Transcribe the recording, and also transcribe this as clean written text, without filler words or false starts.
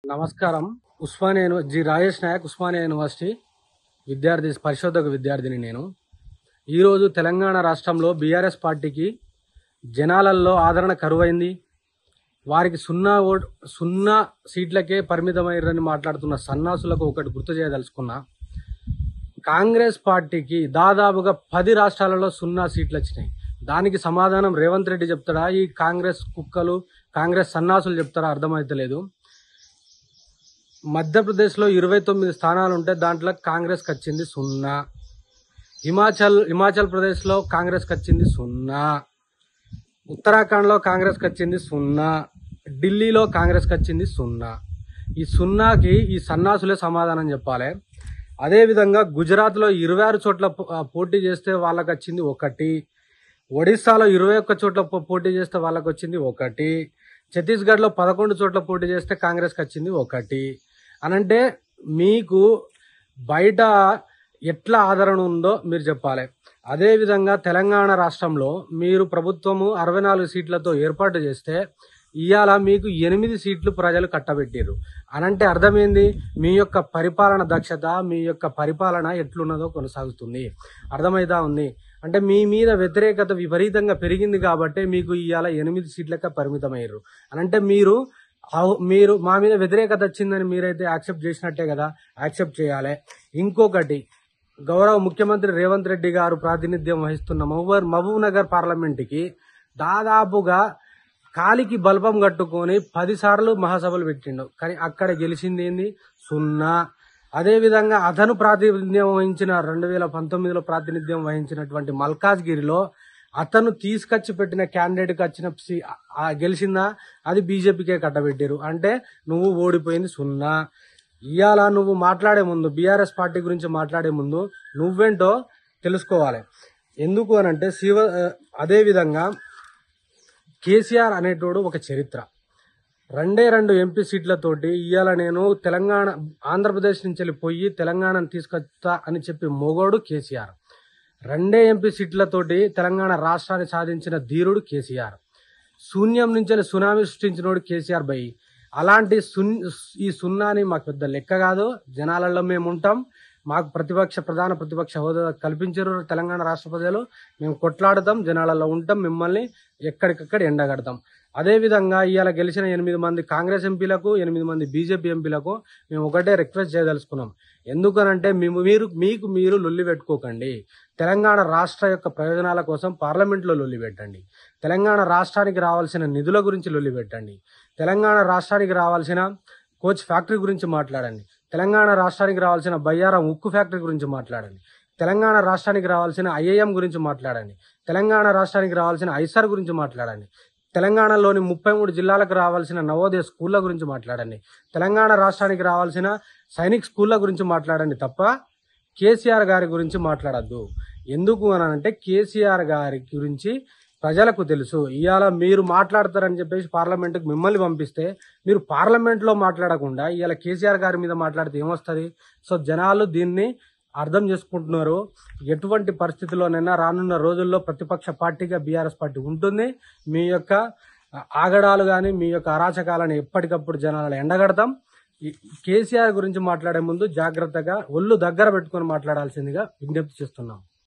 నమస్కారం. G Rajesh Naik, Osmania university విద్యార్థి, పరిశోధక విద్యార్థిని నేను. ఈరోజు తెలంగాణ రాష్ట్రంలో బీఆర్ఎస్ పార్టీకి జనాలలో ఆదరణ కరువైంది. వారికి సున్నా సీట్లకే పరిమితమయ్యారని మాట్లాడుతున్న సన్నాసులకు ఒకటి గుర్తు చేయదలుచుకున్నా. కాంగ్రెస్ పార్టీకి దాదాపుగా 10 రాష్ట్రాలలో 0 సీట్లు వచ్చినాయి. దానికి సమాధానం రేవంత్ రెడ్డి చెప్తాడా, ఈ కాంగ్రెస్ కుక్కలు, కాంగ్రెస్ సన్నాసులు చెప్తారా అర్థమైతలేదు. మధ్యప్రదేశ్లో 29 స్థానాలు ఉంటే దాంట్లో కాంగ్రెస్కి వచ్చింది 0. హిమాచల్ ప్రదేశ్లో కాంగ్రెస్కి వచ్చింది 0. ఉత్తరాఖండ్లో కాంగ్రెస్కి వచ్చింది 0. ఢిల్లీలో కాంగ్రెస్కి వచ్చింది 0. ఈ 0కి ఈ సన్నాసులే సమాధానం చెప్పాలి. అదేవిధంగా గుజరాత్లో 26 చోట్ల పోటీ చేస్తే వాళ్ళకి వచ్చింది 1. ఒడిశాలో 21 చోట్ల పోటీ చేస్తే వాళ్ళకి వచ్చింది 1. ఛత్తీస్గఢ్లో 11 చోట్ల పోటీ చేస్తే కాంగ్రెస్కి వచ్చింది 1. అనంటే మీకు బయట ఎట్లా ఆదరణ ఉందో మీరు చెప్పాలి. అదేవిధంగా తెలంగాణ రాష్ట్రంలో మీరు ప్రభుత్వము 64 సీట్లతో ఏర్పాటు చేస్తే ఇవాళ మీకు 8 సీట్లు ప్రజలు కట్టబెట్టారు. అనంటే అర్థమైంది, మీ యొక్క పరిపాలన దక్షత, మీ యొక్క పరిపాలన ఎట్లున్నదో కొనసాగుతుంది. అర్థమైతా ఉంది. అంటే మీ మీద వ్యతిరేకత విపరీతంగా పెరిగింది కాబట్టి మీకు ఇవాళ 8 సీట్లకే పరిమితమయ్యారు. అనంటే మీరు మా మీద వ్యతిరేకత వచ్చిందని మీరైతే యాక్సెప్ట్ చేసినట్టే కదా, యాక్సెప్ట్ చేయాలి. ఇంకొకటి, గౌరవ ముఖ్యమంత్రి రేవంత్ రెడ్డి గారు ప్రాతినిధ్యం వహిస్తున్న మహబూబ్ నగర్ పార్లమెంట్కి దాదాపుగా కాలికి బల్బం కట్టుకొని 10 సార్లు మహాసభలు పెట్టిండు. కానీ అక్కడ గెలిచింది ఏంది? 0. అదేవిధంగా అతను ప్రాతినిధ్యం వహించిన 2019లో ప్రాతినిధ్యం వహించినటువంటి మల్కాజ్గిరిలో అతను తీసుకొచ్చి పెట్టిన క్యాండిడేట్కి వచ్చిన గెలిచిందా? అది బీజేపీకే కట్టబెట్టారు. అంటే నువ్వు ఓడిపోయింది 0. ఇవాళ నువ్వు మాట్లాడే ముందు, బీఆర్ఎస్ పార్టీ గురించి మాట్లాడే ముందు నువ్వేంటో తెలుసుకోవాలి. ఎందుకు అనంటే అదేవిధంగా కేసీఆర్ అనేటోడు ఒక చరిత్ర. 2 ఎంపీ సీట్లతోటి ఇవాళ నేను ఆంధ్రప్రదేశ్ నుంచి వెళ్ళిపోయి తెలంగాణను తీసుకొస్తా అని చెప్పి మొగోడు కేసీఆర్. 2 ఎంపీ సీట్లతోటి తెలంగాణ రాష్ట్రాన్ని సాధించిన ధీరుడు కేసీఆర్. శూన్యం నుంచి సునామీ సృష్టించినోడు కేసీఆర్ బై. అలాంటి ఈ 0ని మాకు పెద్ద లెక్క కాదు. జనాలలో మేము ఉంటాం. మాకు ప్రధాన ప్రతిపక్ష హోదా కల్పించారు తెలంగాణ రాష్ట్ర ప్రజలు. మేము కొట్లాడతాం, జనాలలో ఉంటాం, మిమ్మల్ని ఎక్కడికక్కడ ఎండగడతాం. అదేవిధంగా ఇవాళ గెలిచిన 8 మంది కాంగ్రెస్ ఎంపీలకు, 8 మంది బీజేపీ ఎంపీలకు మేము ఒకటే రిక్వెస్ట్ చేయదలుచుకున్నాం. ఎందుకనంటే మీరు లొల్లి పెట్టుకోకండి. తెలంగాణ రాష్ట్ర యొక్క ప్రయోజనాల కోసం పార్లమెంట్లో లొల్లి పెట్టండి. తెలంగాణ రాష్ట్రానికి రావాల్సిన నిధుల గురించి లొల్లి పెట్టండి. తెలంగాణ రాష్ట్రానికి రావాల్సిన కోచ్ ఫ్యాక్టరీ గురించి మాట్లాడండి. తెలంగాణ రాష్ట్రానికి రావాల్సిన బయ్యారం ఉక్కు ఫ్యాక్టరీ గురించి మాట్లాడండి. తెలంగాణ రాష్ట్రానికి రావాల్సిన ఐఐఎం గురించి మాట్లాడండి. తెలంగాణ రాష్ట్రానికి రావాల్సిన ఐసర్ గురించి మాట్లాడండి. తెలంగాణలోని 33 జిల్లాలకు రావాల్సిన నవోదయ స్కూళ్ళ గురించి మాట్లాడండి. తెలంగాణ రాష్ట్రానికి రావాల్సిన సైనిక్ స్కూళ్ళ గురించి మాట్లాడండి తప్ప కేసీఆర్ గారి గురించి మాట్లాడద్దు. ఎందుకు అనంటే కేసీఆర్ గారి గురించి ప్రజలకు తెలుసు. ఇవాళ మీరు మాట్లాడతారని చెప్పేసి పార్లమెంటుకు మిమ్మల్ని పంపిస్తే మీరు పార్లమెంట్లో మాట్లాడకుండా ఇవాళ కేసీఆర్ గారి మీద మాట్లాడితే ఏమొస్తుంది? సో జనాలు దీన్ని అర్థం చేసుకుంటున్నారు. ఎటువంటి పరిస్థితుల్లోనైనా రానున్న రోజుల్లో ప్రతిపక్ష పార్టీగా బీఆర్ఎస్ పార్టీ ఉంటుంది. మీ యొక్క ఆగడాలు కానీ మీ యొక్క అరాచకాలను ఎప్పటికప్పుడు జనాలను ఎండగడతాం. కేసీఆర్ గురించి మాట్లాడే ముందు జాగ్రత్తగా ఒళ్ళు దగ్గర పెట్టుకొని మాట్లాడాల్సిందిగా విజ్ఞప్తి చేస్తున్నాం.